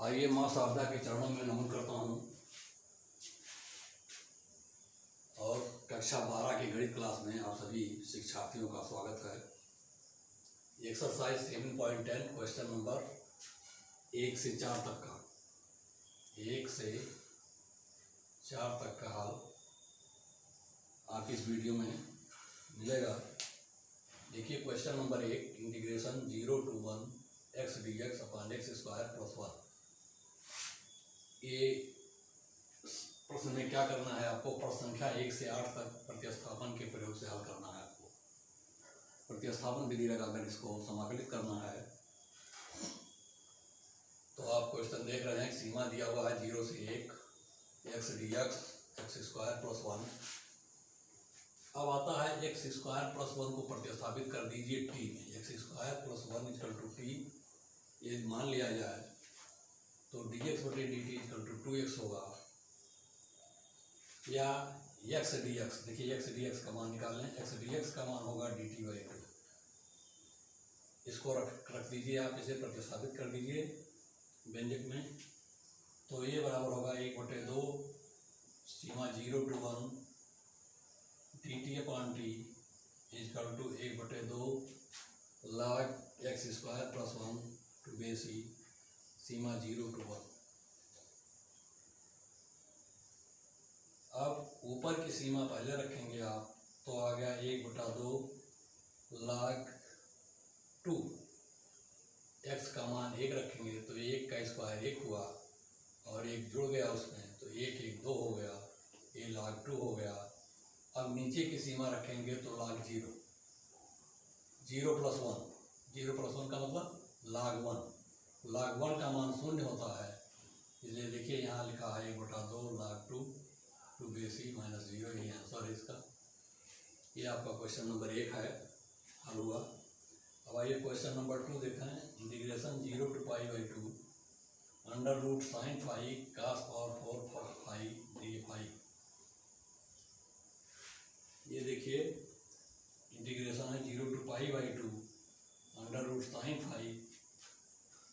आइए माँ शारदा के चरणों में नमन करता हूँ और कक्षा 12 की गणित क्लास में आप सभी शिक्षार्थियों का स्वागत है। एक्सरसाइज 7.10 क्वेश्चन नंबर 1 से 4 तक का 1 से 4 तक का हल आप इस वीडियो में मिलेगा। देखिए question number 1, integration 0 to 1 x dx upon x square plus 1। ये प्रश्न में क्या करना है आपको, प्रश्न संख्या 1 से 8 तक प्रतिस्थापन के प्रयोग से हल करना है। आपको प्रतिस्थापन विधि लगाकर इसको समाकलित करना है। तो आप क्वेश्चन देख रहे हैं, सीमा दिया हुआ है 0 से 1 x dx x square plus 1। अब आता है x स्क्वायर प्लस 1 को प्रतिस्थापित कर दीजिए t में। x square plus 1 equal to T ये मान लिया जाए तो dx बटे dt इक्वल टू 2x होगा, या x dx, देखिए x dx का मान निकाल लें। x dx का मान होगा dt बाई 2। इसको रख दीजिए, आप इसे प्रतिस्थापित कर दीजिए व्यंजक में। तो ये बराबर होगा 1/2 सीमा 0 to 1 dt upon T equal to 1/2 log x square plus 1 to base E सीमा 0 to 1। अब ऊपर की सीमा पहले रखेंगे आप, तो आ गया 1/2 log 2। x का मान 1 रखेंगे तो 1 का स्क्वायर 1 हुआ और 1 जुड़ गया उसमें, तो 1 1 2 हो गया, ये log 2 हो गया। अब नीचे की सीमा रखेंगे तो log 0, 0 प्लस 1, 0 प्लस 1 का मतलब log 1। log 1 का मान 0 होता है, इसलिए देखिए यहाँ लिखा है 1/2 log 2 to base E minus 0। यही आंसर है इसका। ये आपका क्वेश्चन नंबर 1 है, हल हुआ। अब आइए क्वेश्चन नंबर 2 देखें। Integration 0 to pi by 2 under root sine phi cos power 4 phi D phi. ये देखिए इंटीग्रेशन है 0 to pi by 2 under root sine phi.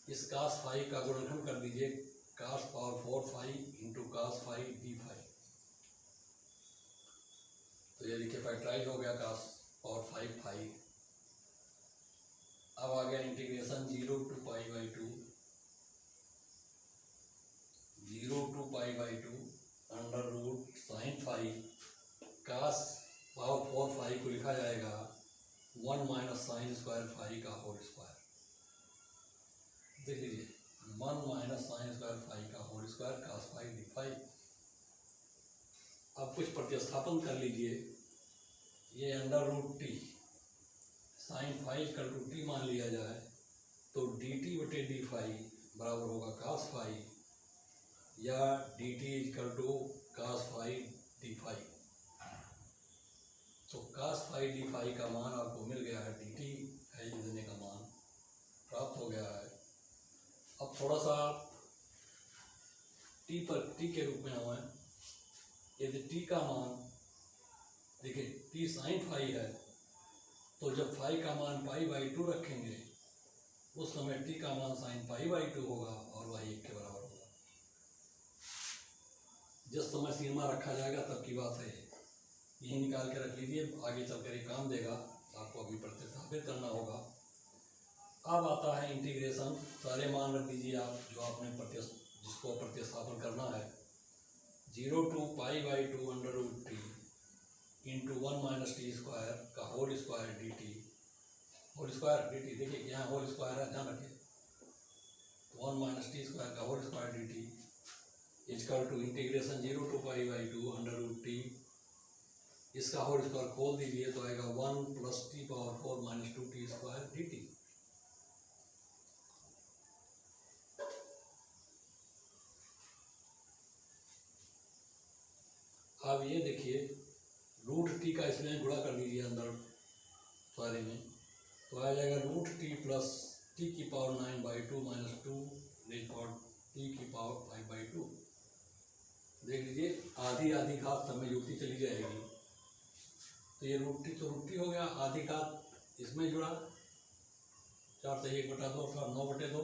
इस कास फाई का गुणनखंड कर दीजिए, cos power 4 phi into cos phi D phi. तो ये देखिए फैक्टराइज हो गया कास पावर 5 फाई। अब आ गया integration 0 to pi by 2 0 to pi by 2 under root sine phi cos power 4 phi को लिखा जाएगा 1 माइनस साइन स्क्वायर फाई का होल स्क्वायर। देख लीजिए 1 माइनस साइन स्क्वायर फाई का whole square cos phi D phi. अब कुछ प्रतिस्थापन कर लीजिए। ये under root T sine phi equal to T मान लिया जाए तो डी टी बटे डी फाई बराबर होगा कास फाई, या D T equal to cos phi D phi. तो कास फाई डी फाई का मान आपको मिल गया है, डी टी है इतने का मान प्राप्त हो गया है। अब थोड़ा सा टी पर टी के रूप में हमें, यदि टी का मान देखिए टी साइन फाई है, तो जब फाई का मान पाई बाई 2 रखेंगे उस समय टी का मान साइन पाई बाई 2 होगा और वह 1 के बराबर होगा। जिस समय सीमा रखा जाएगा तब की बात है, यही निकाल के रख लीजिए, आगे चलकर ये काम देगा। आपको अभी प्रतिस्थापित करना होगा। अब आता है इंटीग्रेशन, सारे मान रख दीजिए आप जो आपने जिसको प्रतिस्थापन करना है। 0 to pi by 2 under root T into 1 minus T square का whole square D T, whole square D T, देखिए यहाँ होल स्क्वायर है, ध्यान रखिए। 1 माइनस टी स्क्वायर का whole square D T is equal to integration 0 to pi by 2 under root T, इसका whole square खोल दीजिए तो आएगा 1 plus T power 4 minus 2 T square D T. अब ये देखिए रूट टी का इसमें गुणा कर दीजिए अंदर सारे में, तो आ जाएगा रूट टी प्लस टी की power 9 by 2 minus 2 raise power T की पावर 5 बाई 2। देख लीजिए आधी आधी घात सब में युक्ति चली जाएगी। तो ये रूट टी तो रूट टी हो गया, आधी घात इसमें जुड़ा 4 से 1/2 9/2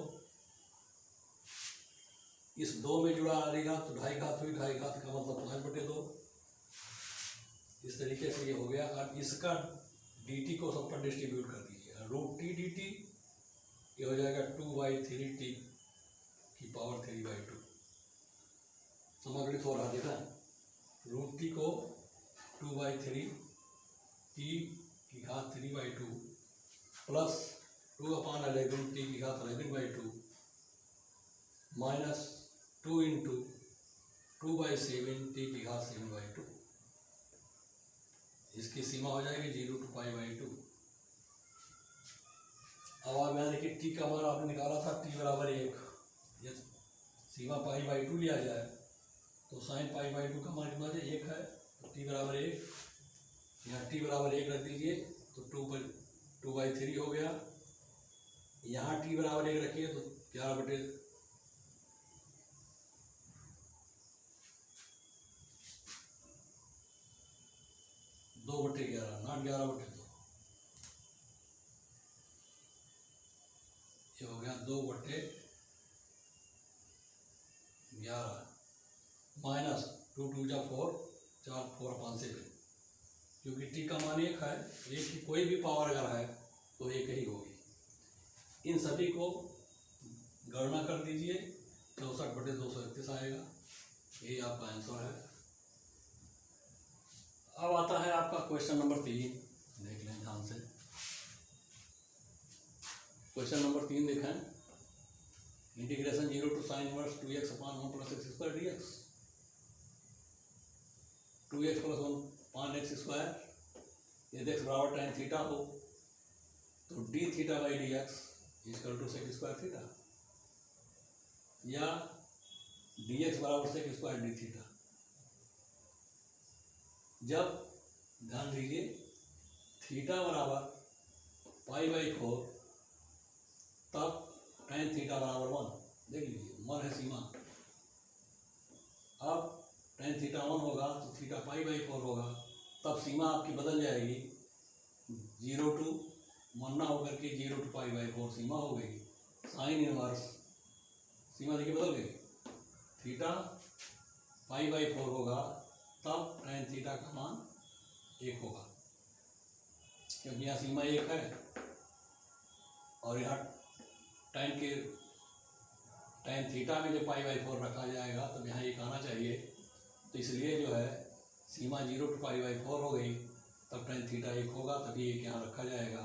इस 2 में जुड़ा आ रहेगा तो 2.5 घात हुई, 2.5 घात का मतलब 5/2। इस तरीके से ये हो गया। और इसका dt को सब पर डिस्ट्रीब्यूट कर दीजिए, √t dt ये हो जाएगा 2/3t की पावर 3/2। समग्र थोड़ा देखा, √t को 2/3 t की घात 3/2 प्लस 2/11 t की घात 11/2 माइनस 2 इंटू 2/7 t की घात 7/2। इसकी सीमा हो जाएगी 0 to π/2। अब आप यहाँ देखिए t का मान आपने निकाला था t बराबर 1, ये सीमा π/2 लिया जाए तो sin π/2 का मान कितना है, 1 है, तो t बराबर 1, यहाँ t बराबर 1 रख दीजिए तो 2/3 हो गया। यहाँ t बराबर 1 रखिए तो 11/2 2/11, नॉट 11/2, ये हो गया 2/11 माइनस 2 2 जा 4, 4 4/7, क्योंकि टी का मान 1 है, 1 की कोई भी पावर अगर है तो 1 ही होगी। इन सभी को गणना कर दीजिए, 64/231 आएगा, यही आपका आंसर है। अब आता है आपका क्वेश्चन नंबर 3, देख लें ध्यान से। क्वेश्चन नंबर 3 देखें, integration 0 to sin inverse 2x upon 1 + x² dx, 2x + 1 upon x², यदि x बराबर tan थीटा हो तो d(θ/dx = sec² थीटा, या dx बराबर sec² dθ। जब ध्यान दीजिए थीटा बराबर π/4 तब tan थीटा बराबर 1, देख लीजिए 1 है सीमा। अब tan थीटा 1 होगा तो थीटा π/4 होगा, तब सीमा आपकी बदल जाएगी, 0 to 1 ना होकर के 0 to π/4 सीमा हो गई। साइन इनवर्स सीमा देखिए बदल गई, थीटा π/4 होगा तब tan थीटा का मान 1 होगा, क्योंकि यहाँ सीमा 1 है और यहाँ tan थीटा में जब π/4 रखा जाएगा तब यहाँ 1 आना चाहिए, तो इसलिए जो है सीमा 0 to π/4 हो गई, तब tan थीटा 1 होगा, तभी 1 यहाँ रखा जाएगा।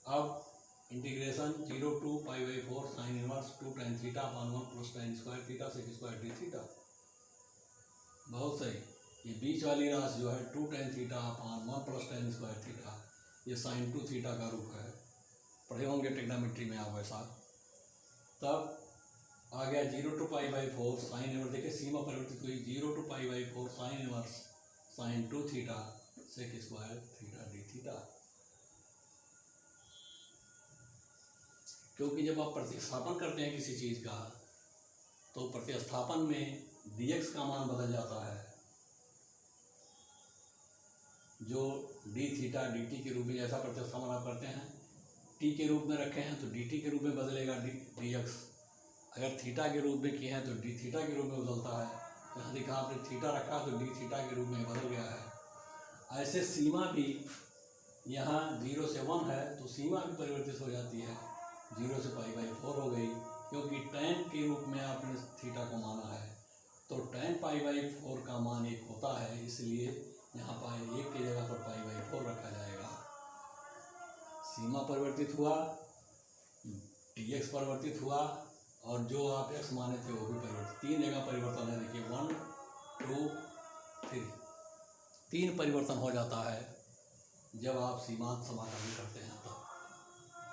अब integration 0 to π/4 sine inverse 2 tan theta upon 1 + tan² theta sec² dθ। बहुत सही, ये बीच वाली राशि जो है 2 tan theta upon 1 + tan² theta, ये sin 2 थीटा का रूप है, पढ़े होंगे ट्रिग्नोमेट्री में आप वैसा। तब आ गया 0 to π/4 साइन इनवर्स, देखिए सीमा परिवर्तित हुई, 0 to π/4 sine inverse sin 2 theta sec² theta dθ। क्योंकि जब आप प्रतिस्थापन करते हैं किसी चीज़ का तो प्रतिस्थापन में dx का मान बदल जाता है, जो dθ dt के रूप में, जैसा प्रतिस्थापन आप करते हैं t के रूप में रखे हैं तो dt के रूप में बदलेगा dx, अगर थीटा के रूप में किए हैं तो dθ के रूप में बदलता है। यहाँ देखा आपने थीटा रखा तो dθ के रूप में बदल गया है। ऐसे सीमा भी यहाँ 0 से 1 है तो सीमा भी परिवर्तित हो जाती है, 0 से π/4 हो गई, क्योंकि tan के रूप में आपने थीटा को माना है, तो tan π/4 का मान 1 होता है, इसलिए यहाँ π1 की जगह पर π/4 रखा जाएगा। सीमा परिवर्तित हुआ, dx परिवर्तित हुआ, और जो आप x माने थे वो भी परिवर्तित, 3 जगह परिवर्तन है, देखिए 1 2 3, 3 परिवर्तन हो जाता है जब आप सीमांत समाकलन करते हैं। तो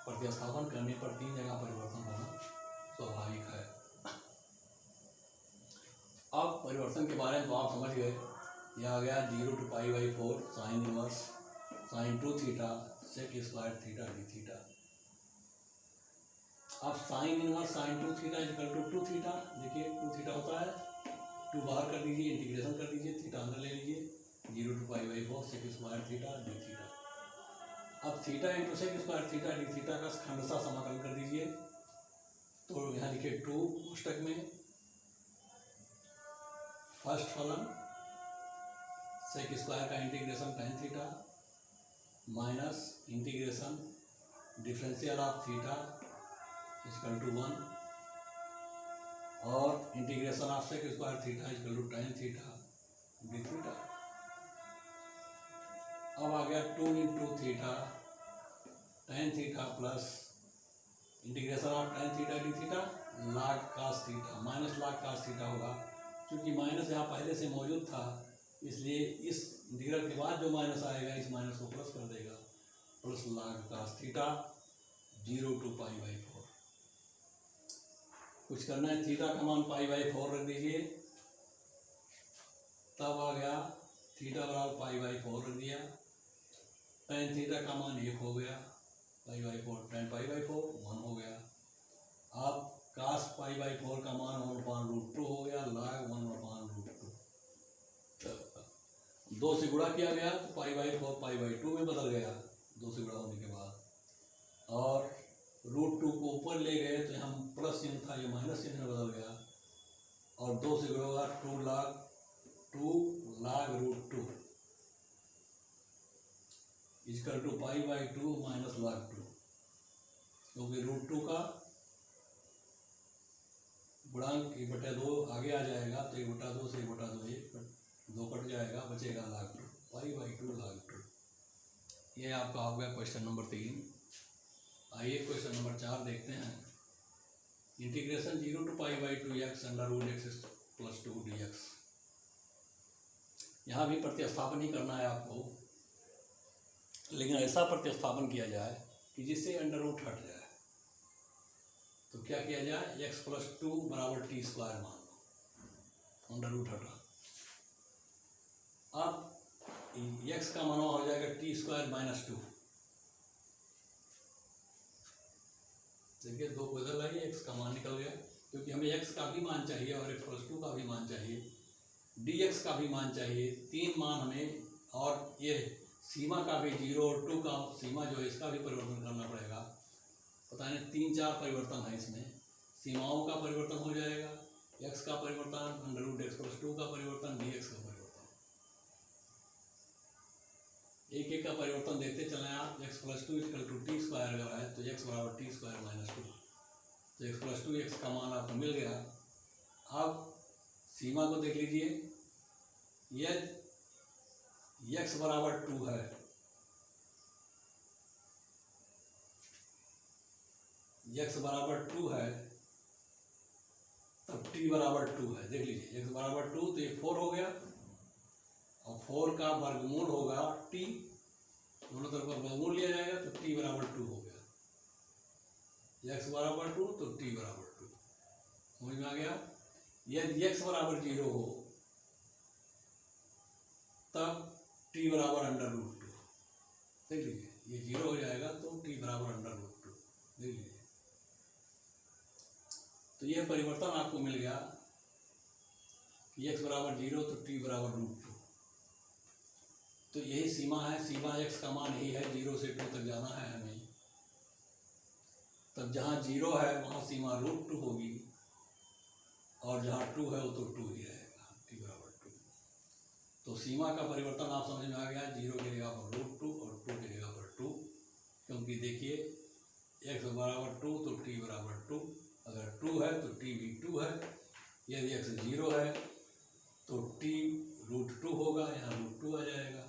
प्रतिस्थापन करने पर 3 जगह परिवर्तन होना स्वाभाविक है। अब परिवर्तन के बारे में तो आप समझ गए, यह आ गया 0 to π/4 sine inverse sin 2 theta sec² theta dθ। अब sine inverse sin 2 theta = 2 theta, देखिए 2 थीटा होता है, 2 बाहर कर दीजिए, इंटीग्रेशन कर दीजिए, थीटा अंदर ले लीजिए, 0 to π/4 sec² थीटा dθ। अब theta into sec² theta dθ का खंडशः समाकलन कर दीजिए, तो यहाँ लिखिए 2 कोष्टक में फर्स्ट फलन सेक स्क्वायर का integration tan theta minus integration differential of theta equal to 1 और integration of sec square theta equal to tan theta D theta. अब आ गया 2 into theta tan theta plus integration of tan theta D theta log cos theta minus log cos theta होगा। क्योंकि minus यहाँ पहले से मौजूद था इसलिए इस इंटीग्रल के बाद जो माइनस आएगा इस माइनस को प्लस कर देगा, plus log cos theta 0 to π/4। कुछ करना है, थीटा का मान π/4 रख दीजिए, तब आ गया थीटा बराबर π/4 रख दिया, tan थीटा का मान 1 हो गया, π/4 tan π/4 1 हो गया। अब cos π/4 का मान 1/√2 हो गया, log 1/√2। 2 से गुणा किया गया तो π/4 π/2 में बदल गया 2 से गुणा होने के बाद, और √2 को ऊपर ले गए तो हम प्लस चिन्ह था ये माइनस चिन्ह में बदल गया, और 2 से गुणा होगा 2 log √2 equal to π/2 minus log 2, क्योंकि √2 का गुणांक 1/2 आगे आ जाएगा तो 1/2 से 1/2 2 कट जाएगा, बचेगा log 2 π/2 log 2। ये आपका हो गया क्वेश्चन नंबर 3। आइए क्वेश्चन नंबर 4 देखते हैं। Integration 0 to π/2 x √x+2 dx। यहाँ भी प्रतिस्थापन ही करना है आपको, लेकिन ऐसा प्रतिस्थापन किया जाए कि जिससे अंडर रूट हट जाए। तो क्या किया जाए, x+2 बराबर t स्क्वायर मान लो, अंडर रूट हटा। अब x का मान हो जाएगा t स्क्वायर माइनस 2। देखिए 2 को इधर लाइए, x का मान निकल गया, क्योंकि हमें x का भी मान चाहिए और x+2 का भी मान चाहिए, dx का भी मान चाहिए, 3 मान हमें, और ये सीमा का भी 0 और 2 का सीमा जो है इसका भी परिवर्तन करना पड़ेगा। पता नहीं 3-4 परिवर्तन है इसमें, सीमाओं का परिवर्तन हो जाएगा, x का परिवर्तन, √x+2 का परिवर्तन, dx का परिवर्तन, एक एक का परिवर्तन देखते चले आप। x+2 equal to T square अगर है तो x बराबर टी स्क्वायर माइनस 2, तो x+2 x का मान आपको मिल गया। अब सीमा को देख लीजिए, यदि x बराबर 2 है, x बराबर 2 है तब t बराबर 2 है। देख लीजिए x बराबर 2 तो ये 4 हो गया, और 4 का वर्गमूल होगा t, दोनों तरफ का वर्गमूल लिया जाएगा तो t बराबर 2 हो गया। x बराबर 2 तो t बराबर 2, समझ में आ गया। यदि x बराबर 0 हो तब t बराबर अंडर√2। देख लीजिए ये 0 हो जाएगा तो t बराबर अंडर√2। देख लीजिए, तो यह परिवर्तन आपको मिल गया कि x बराबर 0 तो t बराबर √2। तो यही सीमा है, सीमा x का मान यही है, 0 से 2 तक जाना है हमें। तब जहाँ 0 है वहाँ सीमा √2 होगी, और जहाँ 2 है वो तो 2 ही रहेगा, t बराबर 2। तो सीमा का परिवर्तन आप समझ में आ गया, 0 की जगह पर √2 और 2 की जगह पर 2, क्योंकि देखिए x बराबर 2 तो t बराबर 2, अगर 2 है तो t भी 2 है। यदि x 0 है तो t √2 होगा, यहाँ √2 आ जाएगा।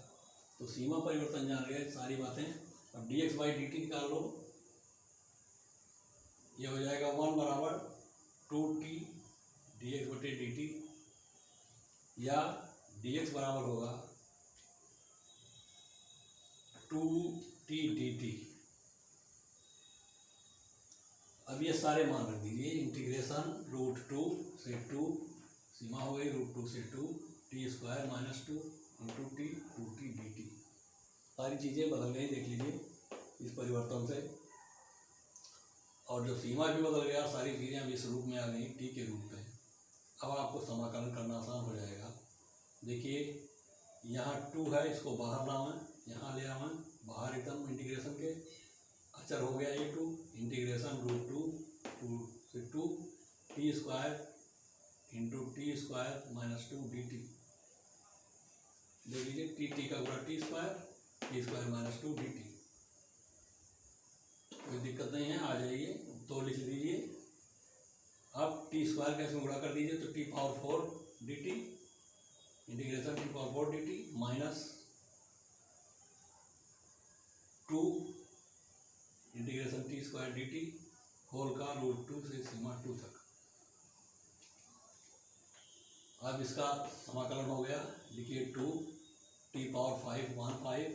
तो सीमा परिवर्तन जान गए सारी बातें। अब dx/dt निकाल लो, ये हो जाएगा 1 बराबर 2t dx/dt, या dx बराबर होगा 2t dt। अब ये सारे मान रख दीजिए, इंटीग्रेशन √2 से 2, सीमा हो गई √2 से 2, t square minus 2 into T 2t dt। सारी चीज़ें बदल गई, देख लीजिए इस परिवर्तन से, और जो सीमा भी बदल गया, सारी चीज़ें अब इस रूप में आ गई, t के रूप में। अब आपको समाकलन करना आसान हो जाएगा। देखिए यहाँ 2 है, इसको बाहर लाएं, यहाँ ले आवें बाहर एकदम इंटीग्रेशन के, अचर हो गया ये 2, इंटीग्रेशन √2 से 2 t square into T square minus 2 D T. देख लीजिए टी का गुणा T square minus 2 D T. कोई दिक्कत नहीं है, आ जाइए तो लिख लीजिए। अब टी स्क्वायर कैसे गुणा कर दीजिए तो T power 4 D T integration T power 4 D T minus 2 integration T square D T whole का √2 से सीमा 2 तक। अब इसका समाकलन हो गया, लिखिए 2 T power 5 15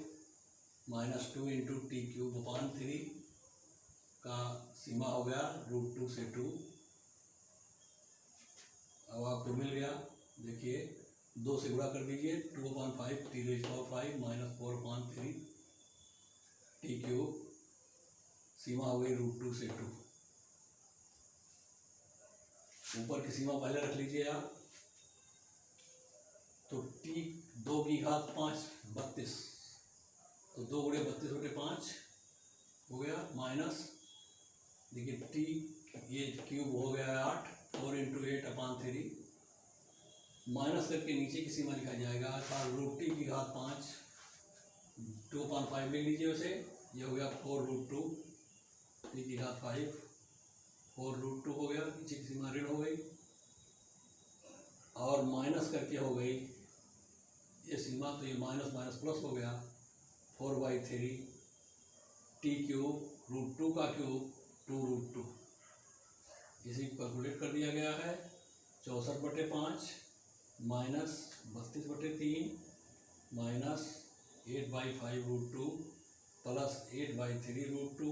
minus 2 into T cube अपान 3 का सीमा हो गया √2 से 2। अब आपको मिल गया, देखिए 2 से गुणा कर दीजिए 2/5 t raise power 5 minus 4/3 t cube, सीमा हो गई √2 से 2। ऊपर की सीमा पहले रख लीजिए आप, तो टी 2 की घात 5 32, तो 2 गुणे 32/5 हो गया माइनस, देखिए टी ये क्यूब हो गया 8 4 इंटू 8/3 माइनस करके नीचे की सीमा लिखा जाएगा था √t की घात 5 2/5 लिख लीजिए उसे, ये हो गया 4√2 टी की घात 5 4√2 हो गया, नीचे की सीमा ऋण हो गई और माइनस करके हो गई ये सीमा, तो ये माइनस माइनस प्लस हो गया 4/3 टी क्यूब √2 का क्यूब 2√2। इसी को कैलकुलेट कर दिया गया है 64/5 माइनस 32/3 माइनस 8/5√2 प्लस 8/3√2,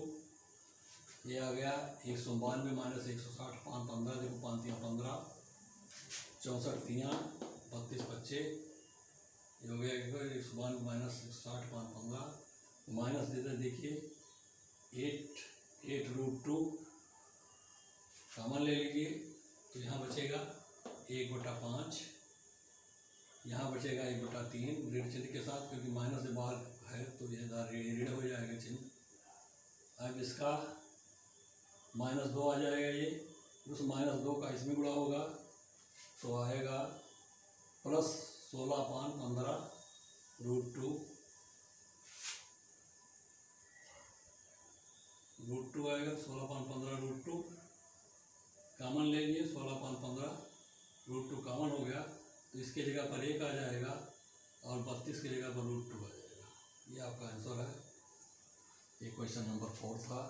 ये आ गया 192 माइनस 160 5 15, देखो 5 3 15 64 3 32 25, ये हो गया 192 माइनस 160 5 15 माइनस देते देखिए 8√2 कॉमन ले लीजिए, तो यहाँ बचेगा 1/5, यहाँ बचेगा 1/3 ऋण चिन्ह के साथ, क्योंकि माइनस से बाहर है तो ये ऋण हो जाएगा चिन्ह। अब इसका -2 आ जाएगा, ये उस -2 का इसमें गुणा होगा तो आएगा प्लस 16/15 √2 आएगा 16/15 √2 कॉमन ले लिए, 16/15 √2 कॉमन हो गया, तो इसके जगह पर 1 आ जाएगा और 32 की जगह पर √2 आ जाएगा। ये आपका आंसर है। ये क्वेश्चन नंबर 4 था।